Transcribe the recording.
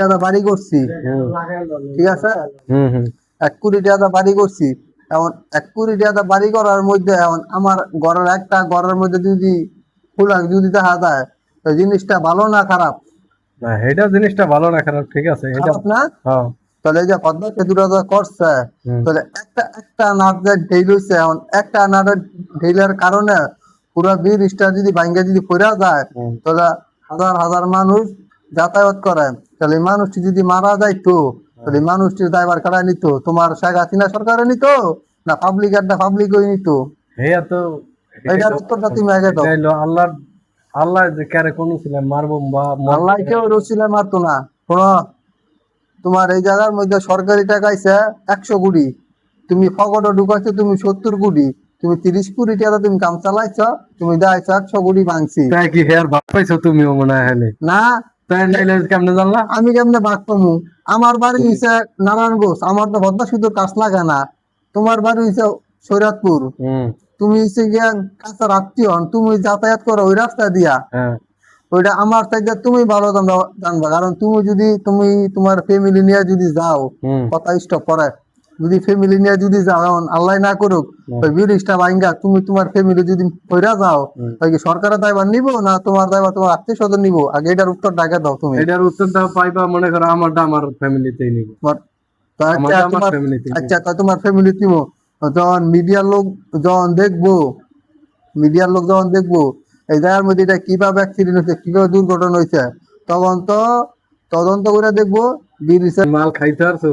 টাকা বাড়ি করছি, ঠিক আছে, হুম হুম 1 কোটি টাকা বাড়ি করছি। এখন 1 কোটি টাকা বাড়ি করার মধ্যে এখন আমার ঘরের একটা ঘরের মধ্যে যদি খোলা যদি দেখা যায়, তো জিনিসটা ভালো না খারাপ? না এটা জিনিসটা ভালো না খারাপ ঠিক আছে এটা। খারাপ না? হ্যাঁ তাহলে এই যে পদ্মা সেতুটা যে করছে, হুম তাহলে একটা একটা নাট যে ঢেল হইছে, এখন একটা নাটের ঢেলের কারণে পুরো ব্রিজটা যদি ভাঙ্গে যদি পড়া যায়, হুম তাহলে হাজার হাজার মানুষ যাতায়াত করে। তাহলে এই মানুষটি যদি মারা যাইতো, তাহলে এই মানুষটির দায়ভার কারা নিত? তোমার শেখ হাসিনা সরকারে নিত, না পাবলিক ওই নিত? হেয়া তো এটাই এটার তো উত্তরটা তুমি আগে দাও। এটাই হলো আল্লাহর আল্লাহ যে কারে কোন ছিলেন মারবো বা আল্লাহ কেউ রসিলে মারতো না। শোনো, তোমার এই জায়গার মধ্যে সরকারি টাকা আইছে 100 কোটি, তুমি ফকটে ঢুকাইছো তুমি 70 কোটি, তুমি 30 কোটি টাকা তুমি কাম চালাইছো, তুমি দেখাইছো 100 কোটি ভাঙছি। তাই কি হেয়ার ভাব পাইছো তুমিও মনে হয় হলে না, তাই নাইলে কেমনে জানলা? আমি কেমনে ভাগ পামু? আমার বাড়ি হইছে নারায়ণগঞ্জ, আমার তো ভদ্রা শুধু কাজ লাগে না। তোমার বাড়ি হইছে সৈরাতপুর, হুম তুমি হইছে গিয়া কাছের আত্মীয়, তুমি যাতায়াত করো ওই রাস্তা দিয়া। হ্যাঁ ওইটা আমার থেকে তুমি ভালো জানবা, কারণ তুমি তোমার ফ্যামিলি নিয়ে যদি যাও, হুম কথা স্টপ করে, যদি ফ্যামিলি নিয়ে যদি যাও, এখন আল্লাহ না করুক হুম ওই ব্রিজটা ভাঙ্গা তুমি তোমার ফ্যামিলি যদি কইরা যাও, হুম। তাই কি সরকারের দায়ভার নিব, না তোমার দায়ভার তোমার আত্মীয় স্বজন নিব? আগে এটার উত্তর ডাকে দাও তুমি। এটার উত্তরটা পাইবা মনে করো আমারটা আমার ফ্যামিলিতেই নিব। তো আচ্ছা আমারটা আমার তোমার, ফ্যামিলিতেই নিব। আচ্ছা তা তোমার ফ্যামিলি নিব, যখন মিডিয়ার লোক যখন দেখবো, মিডিয়ার লোক যখন দেখবো এই জায়গার মধ্যে এটা কিভাবে অ্যাক্সিডেন্ট হয়েছে, কিভাবে দুর্ঘটনা হয়েছে, তখন তো তদন্ত করে দেখবো ব্রিজের মাল খাইতে পারছো?